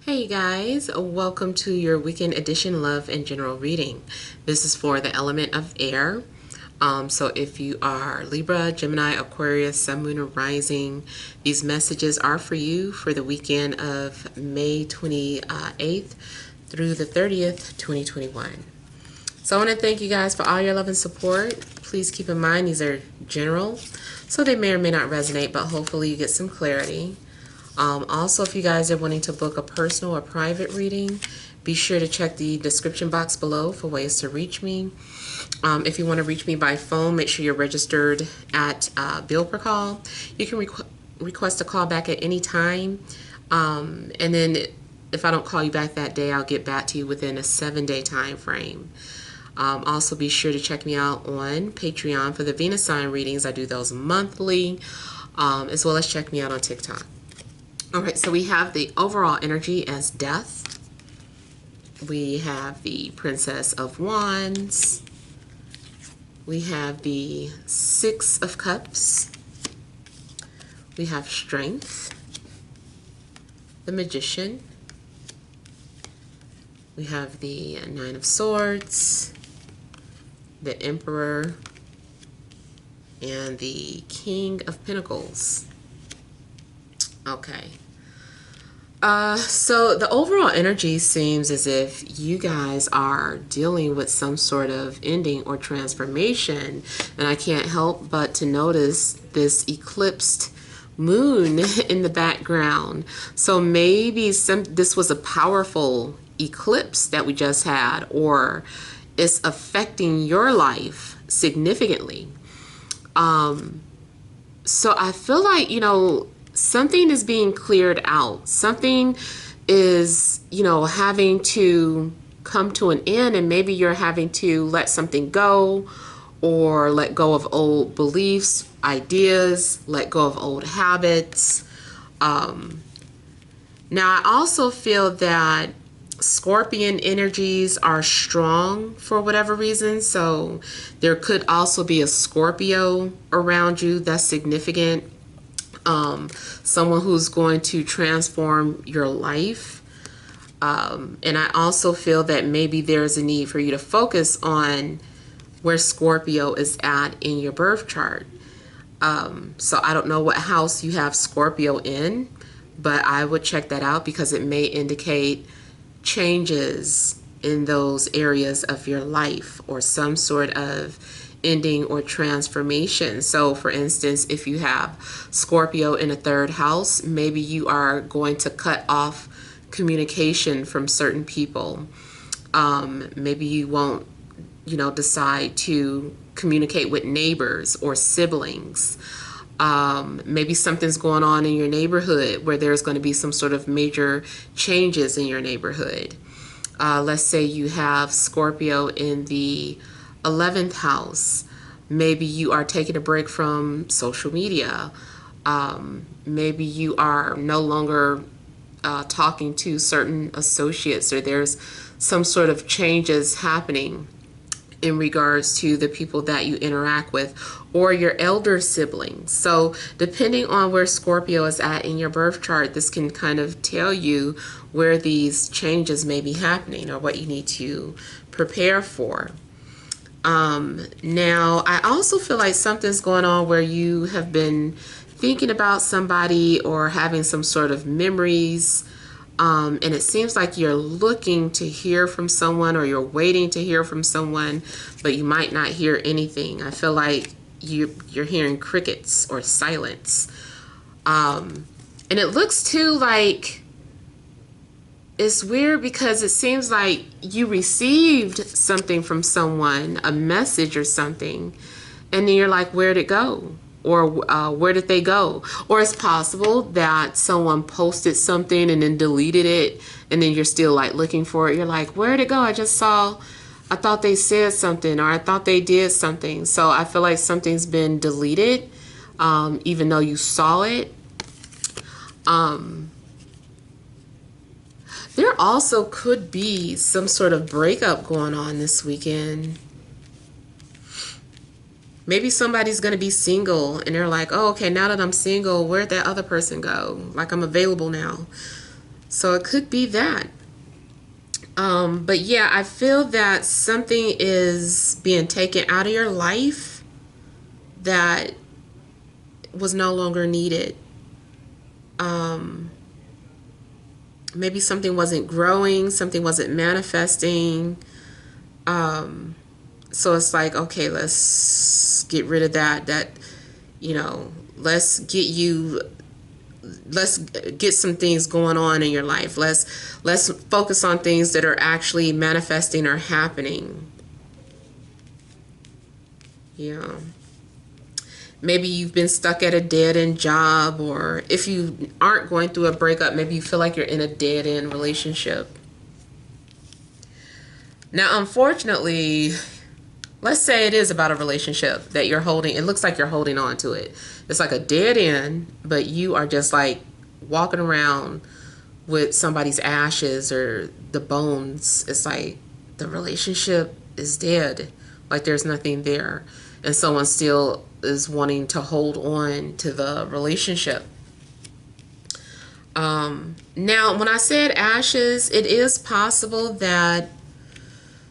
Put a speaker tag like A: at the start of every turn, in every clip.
A: Hey guys, welcome to your weekend edition love and general reading. This is for the element of air. So if you are Libra, Gemini, Aquarius, Sun, Moon, or Rising, these messages are for you for the weekend of May 28th through the 30th, 2021. So I want to thank you guys for all your love and support. Please keep in mind these are general, so they may or may not resonate, but hopefully you get some clarity. Also, if you guys are wanting to book a personal or private reading, be sure to check the description box below for ways to reach me. If you want to reach me by phone, make sure you're registered at bill per call. You can request a call back at any time. And then if I don't call you back that day, I'll get back to you within a 7-day time frame. Also, be sure to check me out on Patreon for the Venus sign readings. I do those monthly, as well as check me out on TikTok. All right, so we have the overall energy as death. We have the Princess of Wands. We have the Six of Cups. We have Strength. The Magician. We have the Nine of Swords. The Emperor. And the King of Pentacles. Okay. So the overall energy seems as if you guys are dealing with some sort of ending or transformation, and I can't help but to notice this eclipsed moon in the background. So maybe this was a powerful eclipse that we just had, or it's affecting your life significantly. So I feel like, something is being cleared out. Something is, having to come to an end, and maybe you're having to let something go or let go of old beliefs, ideas, let go of old habits. Now, I also feel that Scorpion energies are strong for whatever reason. So there could also be a Scorpio around you that's significant. Someone who's going to transform your life. And I also feel that maybe there's a need for you to focus on where Scorpio is at in your birth chart. So I don't know what house you have Scorpio in, but I would check that out because it may indicate changes in those areas of your life or some sort of ending or transformation. So for instance, if you have Scorpio in a third house, maybe you are going to cut off communication from certain people. Maybe you won't, decide to communicate with neighbors or siblings. Maybe something's going on in your neighborhood where there's going to be some sort of major changes in your neighborhood. Let's say you have Scorpio in the 11th house. Maybe you are taking a break from social media. Maybe you are no longer talking to certain associates, or there's some sort of changes happening in regards to the people that you interact with or your elder siblings. So depending on where Scorpio is at in your birth chart, this can kind of tell you where these changes may be happening or what you need to prepare for. Now, I also feel like something's going on where you have been thinking about somebody or having some sort of memories. And it seems like you're looking to hear from someone, or you're waiting to hear from someone, but you might not hear anything. I feel like you're hearing crickets or silence. And it looks too like it's weird because it seems like you received something from someone, a message or something, and then you're like, where'd it go? Or where did they go? Or it's possible that someone posted something and then deleted it, and then you're still like looking for it. You're like, where'd it go? I thought they said something, or I thought they did something. So I feel like something's been deleted, even though you saw it. There also could be some sort of breakup going on this weekend. Maybe somebody's going to be single and they're like, oh, okay, now that I'm single, where'd that other person go? Like, I'm available now. So it could be that. But yeah, I feel that something is being taken out of your life that was no longer needed. Maybe something wasn't growing, something wasn't manifesting. So it's like, okay, let's get rid of that, let's get some things going on in your life. Let's focus on things that are actually manifesting or happening. Yeah. Maybe you've been stuck at a dead-end job, or if you aren't going through a breakup, maybe you feel like you're in a dead-end relationship. Now, unfortunately, let's say it is about a relationship that you're holding. It looks like you're holding on to it. It's like a dead end, but you are just like walking around with somebody's ashes or the bones. It's like the relationship is dead. Like there's nothing there. And someone still is wanting to hold on to the relationship. Now, when I said ashes, it is possible that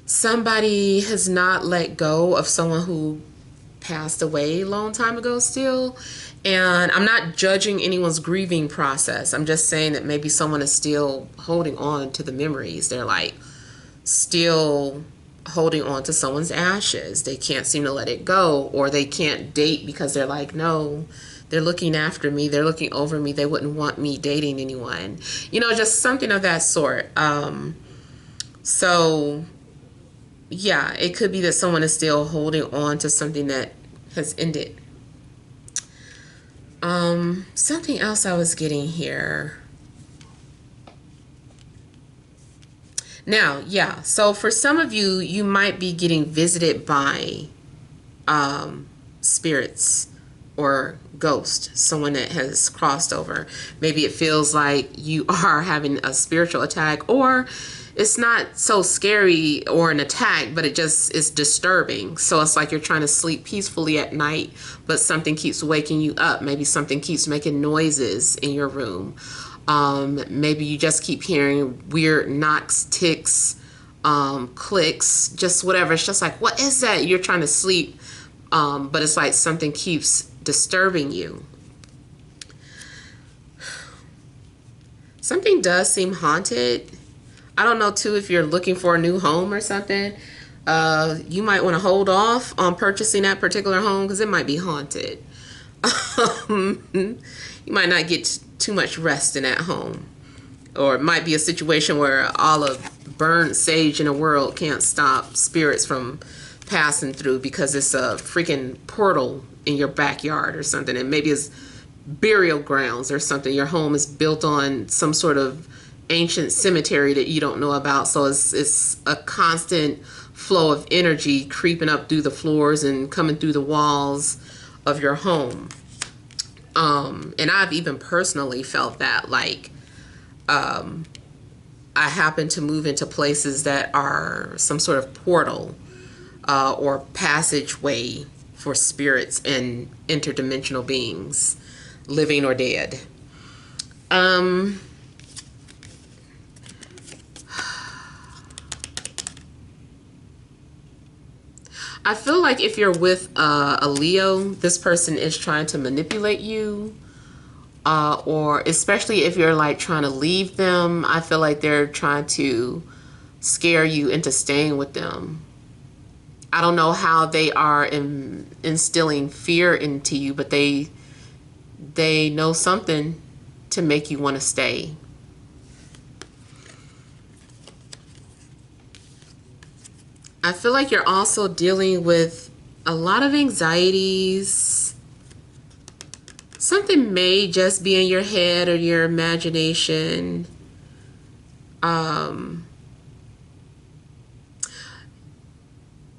A: somebody has not let go of someone who passed away a long time ago still. And I'm not judging anyone's grieving process. I'm just saying that maybe someone is still holding on to the memories. They're like still holding on to someone's ashes. They can't seem to let it go, or they can't date because they're like, no, they're looking after me. They're looking over me. They wouldn't want me dating anyone. Just something of that sort. So yeah, it could be that someone is still holding on to something that has ended. Something else I was getting here. Now, yeah, so for some of you, you might be getting visited by spirits or ghosts, someone that has crossed over. Maybe it feels like you are having a spiritual attack, or it's not so scary or an attack, but it just is disturbing. So it's like you're trying to sleep peacefully at night, but something keeps waking you up. Maybe something keeps making noises in your room. Maybe you just keep hearing weird knocks, ticks, clicks, just whatever. It's just like, what is that? You're trying to sleep, but it's like something keeps disturbing you. Something does seem haunted. I don't know, too, if you're looking for a new home or something. You might want to hold off on purchasing that particular home because it might be haunted. You might not get too much rest in that home. Or it might be a situation where all of burned sage in the world can't stop spirits from passing through because it's a freaking portal in your backyard or something. And maybe it's burial grounds or something. Your home is built on some sort of ancient cemetery that you don't know about. So it's a constant flow of energy creeping up through the floors and coming through the walls of your home. And I've even personally felt that, like, I happen to move into places that are some sort of portal or passageway for spirits and interdimensional beings, living or dead. I feel like if you're with a Leo, this person is trying to manipulate you, or especially if you're like trying to leave them, I feel like they're trying to scare you into staying with them. I don't know how they are instilling fear into you, but they know something to make you want to stay. I feel like you're also dealing with a lot of anxieties. Something may just be in your head or your imagination.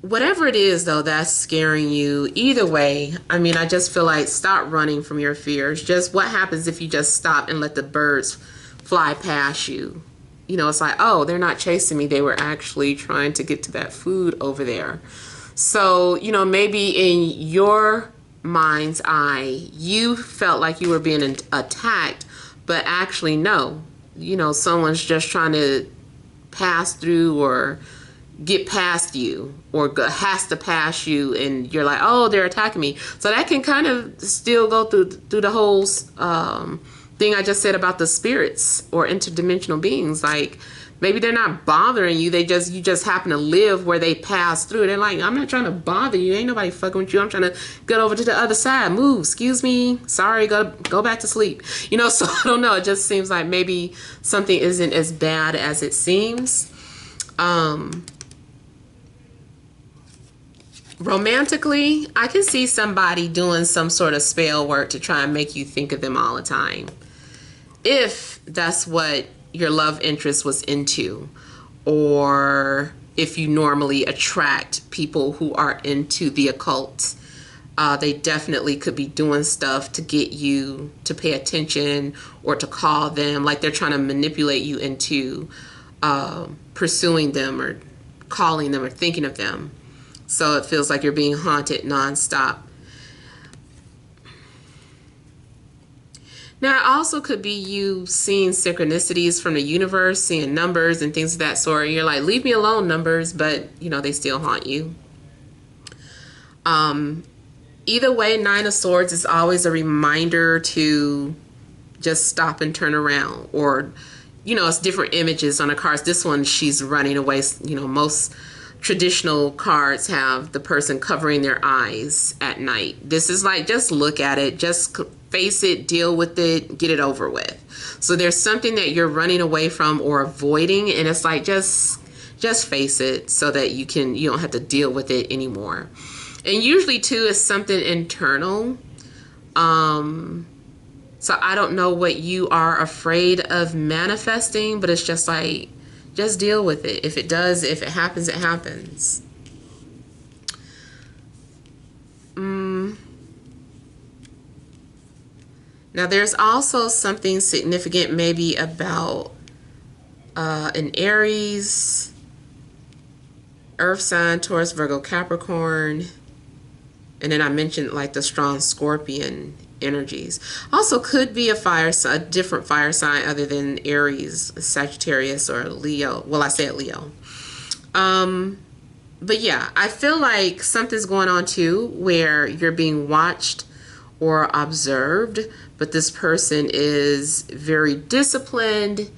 A: Whatever it is, though, that's scaring you, either way, I mean, I just feel like stop running from your fears. Just what happens if you just stop and let the birds fly past you? It's like, oh, they're not chasing me. They were actually trying to get to that food over there. So, maybe in your mind's eye, you felt like you were being attacked, but actually, no. you know, someone's just trying to pass through or get past you, or has to pass you, and you're like, oh, they're attacking me. So that can kind of still go through the whole thing I just said about the spirits or interdimensional beings. Like, maybe they're not bothering you, you just happen to live where they pass through. They're like, I'm not trying to bother you, ain't nobody fucking with you, I'm trying to get over to the other side, move, excuse me, sorry, go back to sleep, you know. So I don't know, it just seems like maybe something isn't as bad as it seems. Romantically, I can see somebody doing some sort of spell work to try and make you think of them all the time, if that's what your love interest was into, or if you normally attract people who are into the occult. They definitely could be doing stuff to get you to pay attention or to call them, like they're trying to manipulate you into pursuing them or calling them or thinking of them. So it feels like you're being haunted nonstop. Now, it also could be you seeing synchronicities from the universe, seeing numbers and things of that sort. And you're like, leave me alone, numbers, but, you know, they still haunt you. Either way, Nine of Swords is always a reminder to just stop and turn around. Or, you know, it's different images on the cards. This one, she's running away. You know, most traditional cards have the person covering their eyes at night. This is like, just look at it, just face it, deal with it, get it over with. So there's something that you're running away from or avoiding, and it's like, just face it so that you don't have to deal with it anymore. And usually too, it's something internal. So I don't know what you are afraid of manifesting, but it's just like, just deal with it. If it happens, it happens. Now, there's also something significant maybe about an Aries, Earth sign, Taurus, Virgo, Capricorn. And then I mentioned like the strong Scorpion energies. Also could be a different fire sign other than Aries, Sagittarius, or Leo. Well, I said Leo. But yeah, I feel like something's going on too, where you're being watched or observed, but this person is very disciplined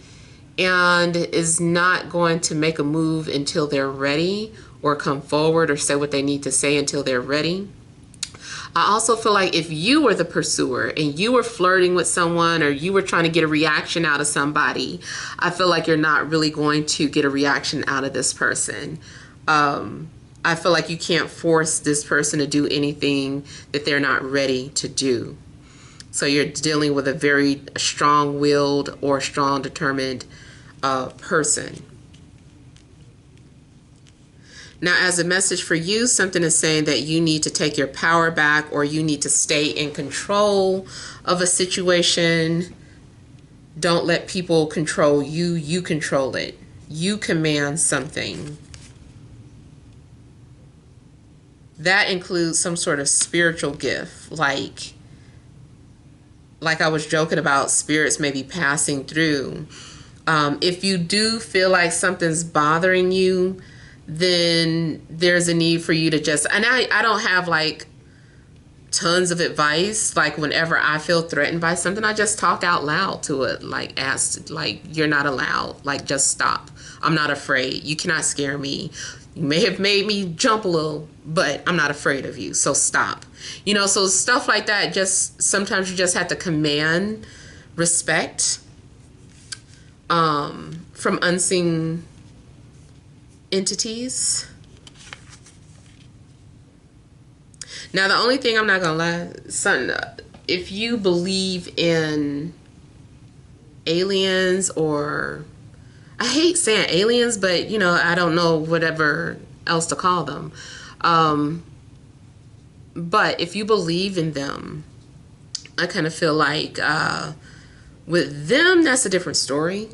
A: and is not going to make a move until they're ready, or come forward or say what they need to say until they're ready. I also feel like if you were the pursuer and you were flirting with someone, or you were trying to get a reaction out of somebody, I feel like you're not really going to get a reaction out of this person. I feel like you can't force this person to do anything that they're not ready to do. So you're dealing with a very strong-willed or strong determined person. Now, as a message for you, something is saying that you need to take your power back, or you need to stay in control of a situation. Don't let people control you. You control it. You command something. That includes some sort of spiritual gift, like I was joking about spirits maybe passing through. If you do feel like something's bothering you, then there's a need for you to just, and I don't have like tons of advice. Like whenever I feel threatened by something, I just talk out loud to it, like ask, like, you're not allowed, like just stop. I'm not afraid. You cannot scare me. You may have made me jump a little, but I'm not afraid of you, so stop. You know, so stuff like that, just sometimes you just have to command respect from unseen entities. Now, the only thing, I'm not gonna lie, if you believe in aliens, or I hate saying aliens, but you know, I don't know whatever else to call them. But if you believe in them, I kind of feel like with them, that's a different story.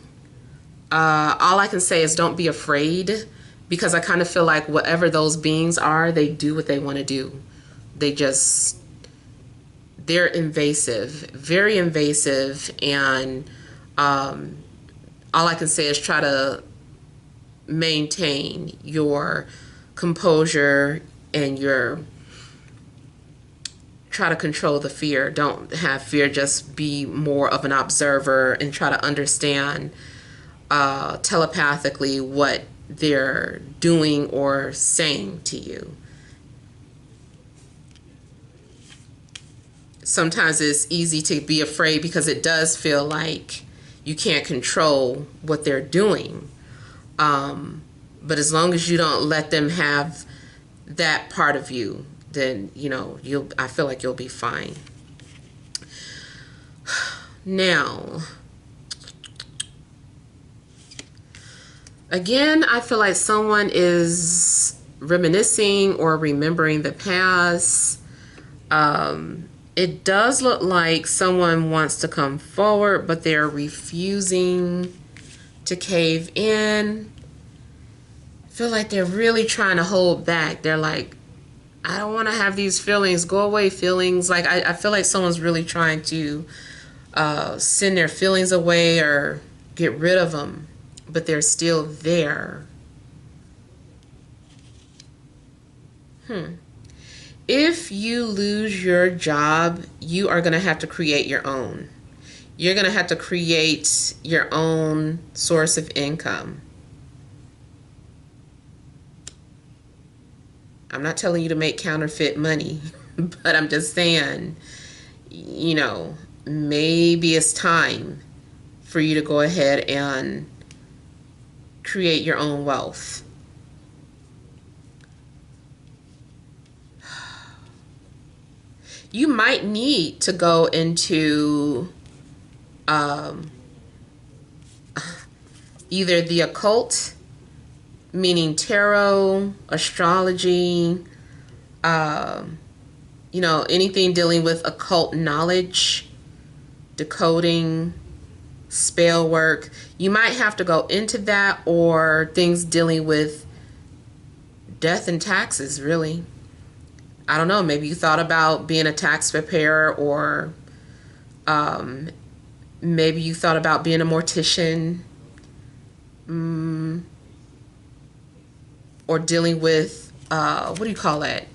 A: All I can say is don't be afraid, because I kind of feel like whatever those beings are, they do what they want to do. They're invasive, very invasive, and all I can say is try to maintain your composure and try to control the fear. Don't have fear, just be more of an observer and try to understand telepathically what they're doing or saying to you. Sometimes it's easy to be afraid because it does feel like you can't control what they're doing. But as long as you don't let them have that part of you, then, I feel like you'll be fine. Now, again, I feel like someone is reminiscing or remembering the past. It does look like someone wants to come forward, but they're refusing to cave in. I feel like they're really trying to hold back. They're like, I don't want to have these feelings. Go away, feelings. Like, I feel like someone's really trying to send their feelings away or get rid of them, but they're still there. If you lose your job, you are going to have to create your own. You're going to have to create your own source of income. I'm not telling you to make counterfeit money, but I'm just saying, maybe it's time for you to go ahead and create your own wealth. You might need to go into either the occult, meaning tarot, astrology, anything dealing with occult knowledge, decoding, spell work. You might have to go into that, or things dealing with death and taxes, really. I don't know, maybe you thought about being a tax preparer, or maybe you thought about being a mortician, or dealing with, what do you call that?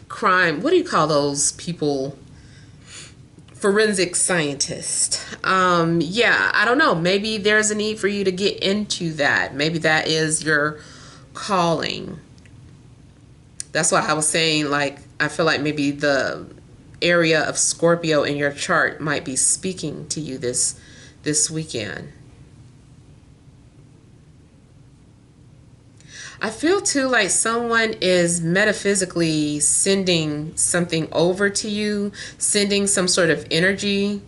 A: Crime. What do you call those people? Forensic scientist. I don't know. Maybe there's a need for you to get into that. Maybe that is your calling. That's why I was saying, like, I feel like maybe the area of Scorpio in your chart might be speaking to you this weekend. I feel too like someone is metaphysically sending something over to you, sending some sort of energy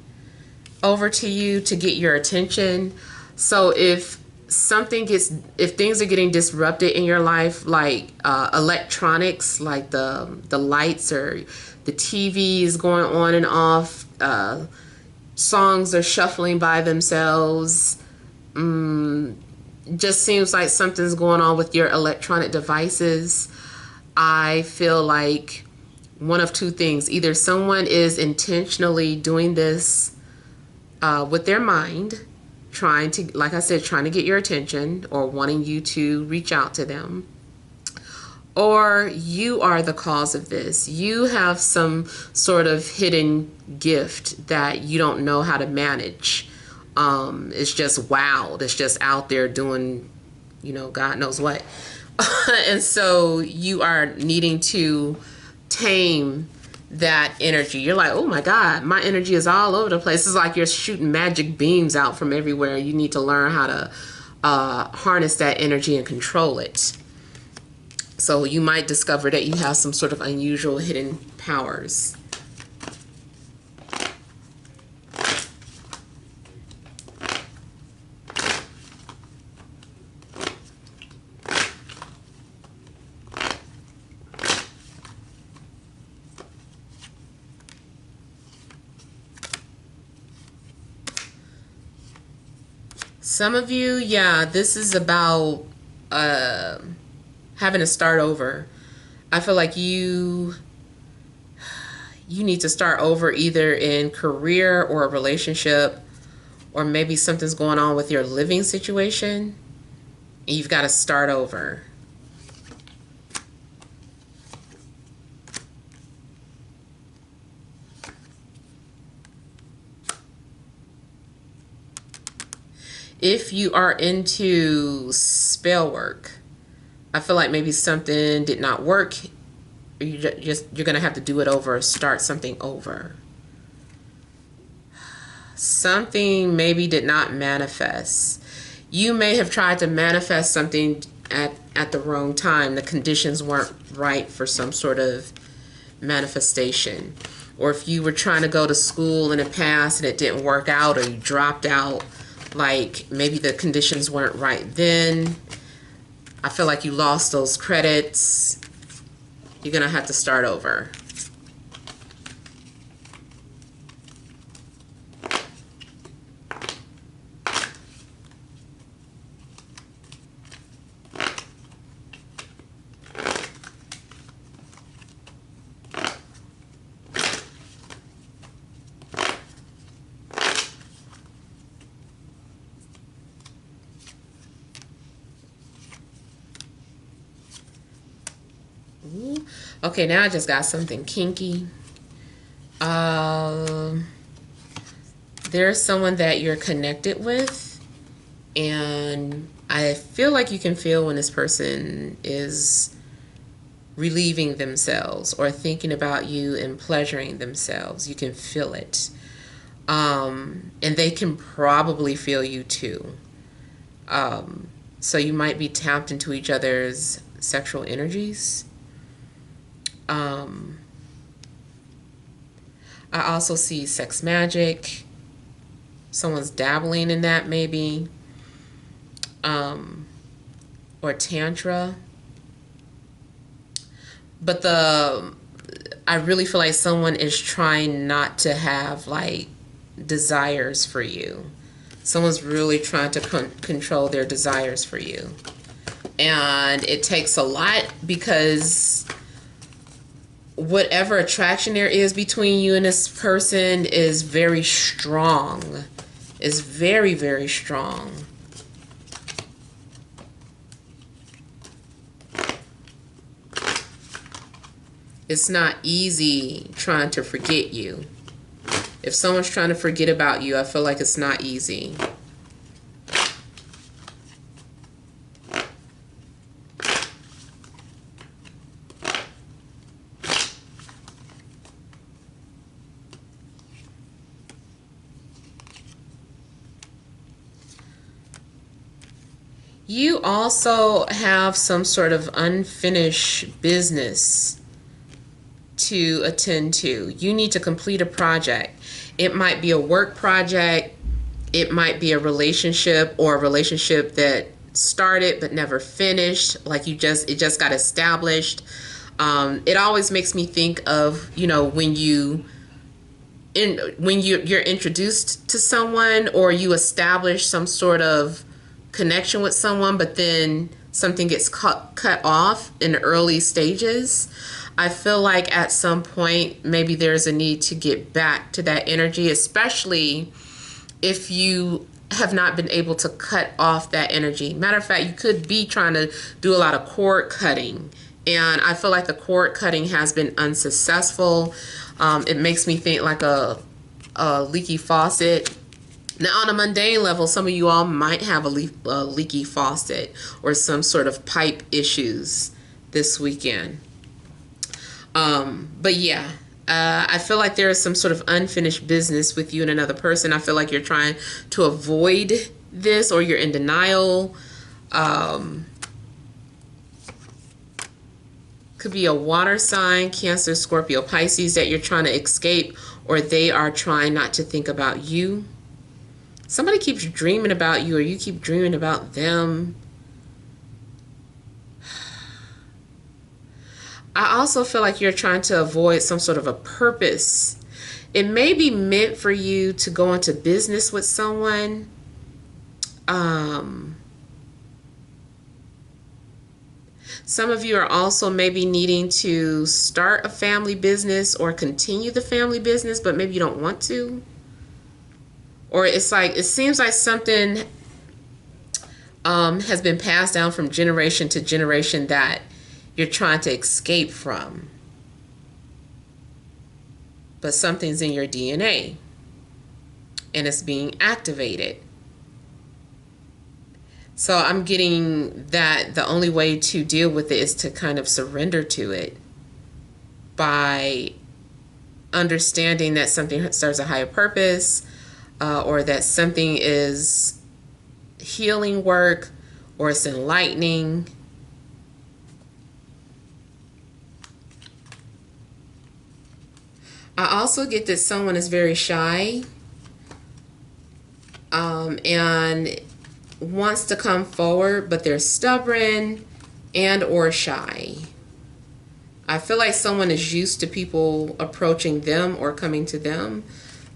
A: over to you to get your attention. So if things are getting disrupted in your life, like electronics, like the lights or the TV is going on and off, songs are shuffling by themselves, just seems like something's going on with your electronic devices. I feel like one of two things: either someone is intentionally doing this with their mind, trying to, like I said, trying to get your attention or wanting you to reach out to them, or you are the cause of this. You have some sort of hidden gift that you don't know how to manage. It's just wild. It's just out there doing, God knows what. And so you are needing to tame that energy. You're like, oh my God, my energy is all over the place. It's like you're shooting magic beams out from everywhere. You need to learn how to harness that energy and control it. So you might discover that you have some sort of unusual hidden powers. Some of you, this is about having to start over. I feel like you need to start over, either in career or a relationship, or maybe something's going on with your living situation and you've got to start over. If you are into spell work, I feel like maybe something did not work. You're gonna have to do it over, start something over. Something maybe did not manifest. You may have tried to manifest something at the wrong time. The conditions weren't right for some sort of manifestation. Or if you were trying to go to school in the past and it didn't work out, or you dropped out, like maybe the conditions weren't right then. I feel like you lost those credits. You're gonna have to start over. Okay, now I just got something kinky. There's someone that you're connected with, and I feel like you can feel when this person is relieving themselves or thinking about you and pleasuring themselves. You can feel it. And they can probably feel you too. So you might be tapped into each other's sexual energies. I also see sex magic. Someone's dabbling in that maybe. Or tantra. But I really feel like someone is trying not to have like desires for you. Someone's really trying to control their desires for you. And it takes a lot, because whatever attraction there is between you and this person is very strong. Is very, very strong. It's not easy trying to forget you. If someone's trying to forget about you, I feel like it's not easy. You also have some sort of unfinished business to attend to. You need to complete a project. It might be a work project. It might be a relationship, or a relationship that started but never finished. Like it just got established. It always makes me think of, when you're introduced to someone, or you establish some sort of connection with someone, but then something gets cut off in the early stages. I feel like at some point maybe there's a need to get back to that energy, especially if you have not been able to cut off that energy. Matter of fact, you could be trying to do a lot of cord cutting, and I feel like the cord cutting has been unsuccessful. It makes me think like a leaky faucet. Now, on a mundane level, some of you all might have a leaky faucet or some sort of pipe issues this weekend. But yeah, I feel like there is some sort of unfinished business with you and another person. I feel like you're trying to avoid this, or you're in denial. Could be a water sign, Cancer, Scorpio, Pisces, that you're trying to escape, or they are trying not to think about you. Somebody keeps dreaming about you, or you keep dreaming about them. I also feel like you're trying to avoid some sort of a purpose. It may be meant for you to go into business with someone. Some of you are also maybe needing to start a family business or continue the family business, but maybe you don't want to. Or it's like, it seems like something has been passed down from generation to generation that you're trying to escape from. But something's in your DNA and it's being activated. So I'm getting that the only way to deal with it is to kind of surrender to it by understanding that something serves a higher purpose, or that something is healing work, or it's enlightening. I also get that someone is very shy, and wants to come forward, but they're stubborn and or shy. I feel like someone is used to people approaching them or coming to them.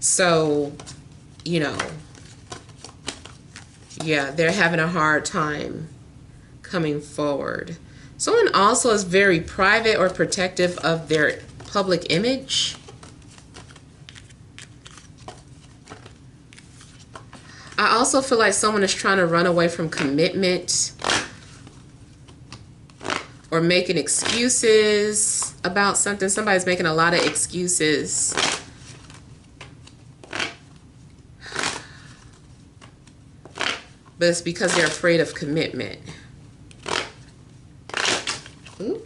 A: So, you know, yeah, they're having a hard time coming forward. Someone also is very private or protective of their public image. I also feel like someone is trying to run away from commitment or making excuses about something. Somebody's making a lot of excuses. But it's because they're afraid of commitment. Ooh.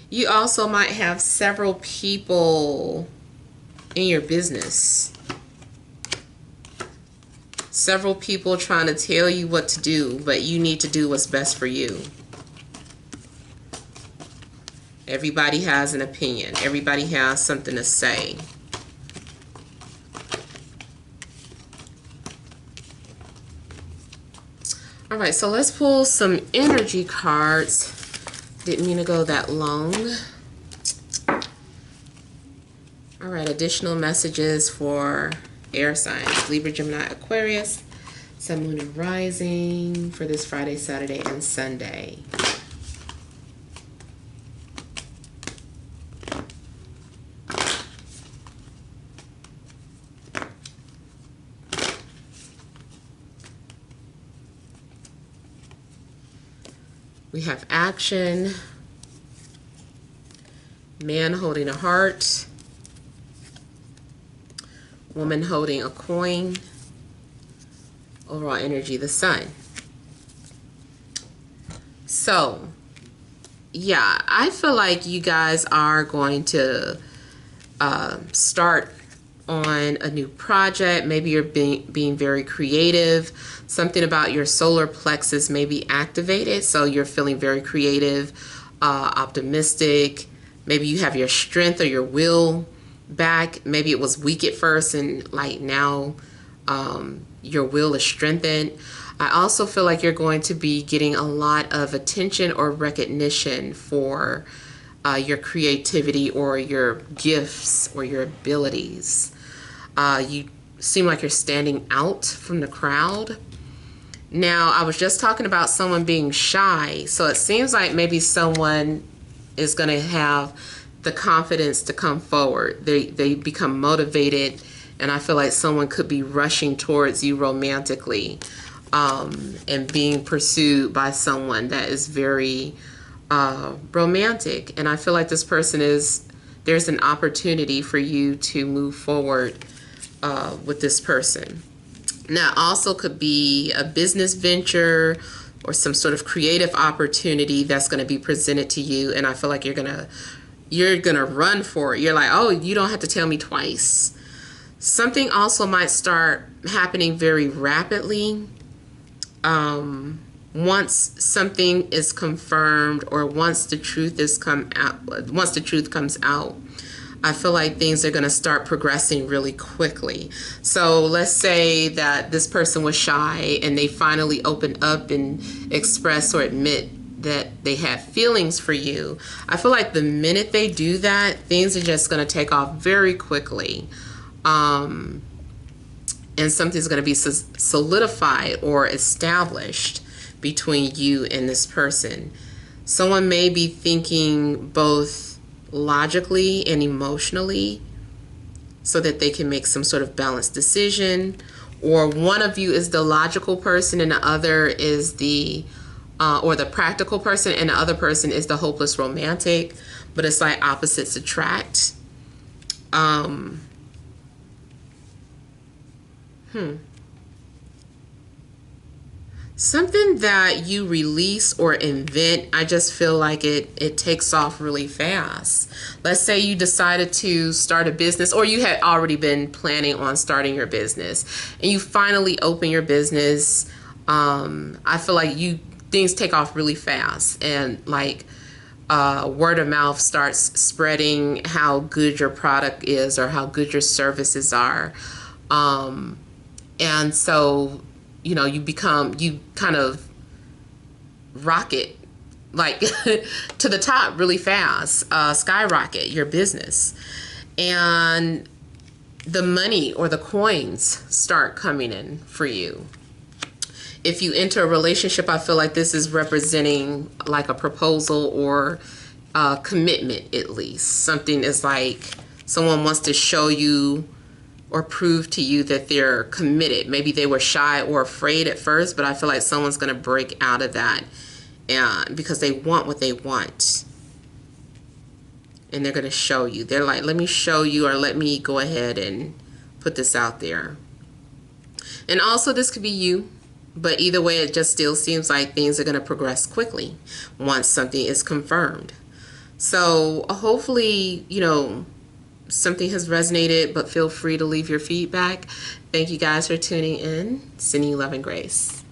A: You also might have several people in your business. Several people trying to tell you what to do, but you need to do what's best for you. Everybody has an opinion. Everybody has something to say. All right, so let's pull some energy cards. Didn't mean to go that long. All right, additional messages for air signs: Libra, Gemini, Aquarius, Sun, Moon, and Rising for this Friday, Saturday, and Sunday. We have action, man holding a heart, woman holding a coin, overall energy, the sun. So, yeah, I feel like you guys are going to start on a new project. Maybe you're being very creative. Something about your solar plexus may be activated, so you're feeling very creative, optimistic. Maybe you have your strength or your will back. Maybe it was weak at first and like now your will is strengthened. I also feel like you're going to be getting a lot of attention or recognition for your creativity or your gifts or your abilities. You seem like you're standing out from the crowd. Now, I was just talking about someone being shy, so it seems like maybe someone is going to have the confidence to come forward. They become motivated, and I feel like someone could be rushing towards you romantically, and being pursued by someone that is very romantic. And I feel like this person there's an opportunity for you to move forward with this person. Now, also could be a business venture or some sort of creative opportunity that's going to be presented to you, and I feel like you're gonna run for it. You're like, oh, you don't have to tell me twice. Something also might start happening very rapidly. Once something is confirmed, or once the truth comes out, I feel like things are going to start progressing really quickly. So let's say that this person was shy and they finally opened up and express or admit that they have feelings for you. I feel like the minute they do that, things are just going to take off very quickly. and something's going to be solidified or established between you and this person. Someone may be thinking both logically and emotionally so that they can make some sort of balanced decision, or one of you is the logical person and the other is the or the practical person, and the other person is the hopeless romantic, but it's like opposites attract. Something that you release or invent, I just feel like it takes off really fast. Let's say you decided to start a business, or you had already been planning on starting your business, and you finally open your business. I feel like things take off really fast, and like word of mouth starts spreading how good your product is or how good your services are. And so, you know, you kind of rocket like to the top really fast, skyrocket your business, and the money or the coins start coming in for you. If you enter a relationship, I feel like this is representing like a proposal or a commitment, at least. Something is like someone wants to show you or prove to you that they're committed. Maybe they were shy or afraid at first, but I feel like someone's going to break out of that, and because they want what they want. And they're going to show you. They're like, let me show you, or let me go ahead and put this out there. And also this could be you. But either way, it just still seems like things are going to progress quickly once something is confirmed. So hopefully, you know, something has resonated, but feel free to leave your feedback. Thank you guys for tuning in. Sending you love and grace.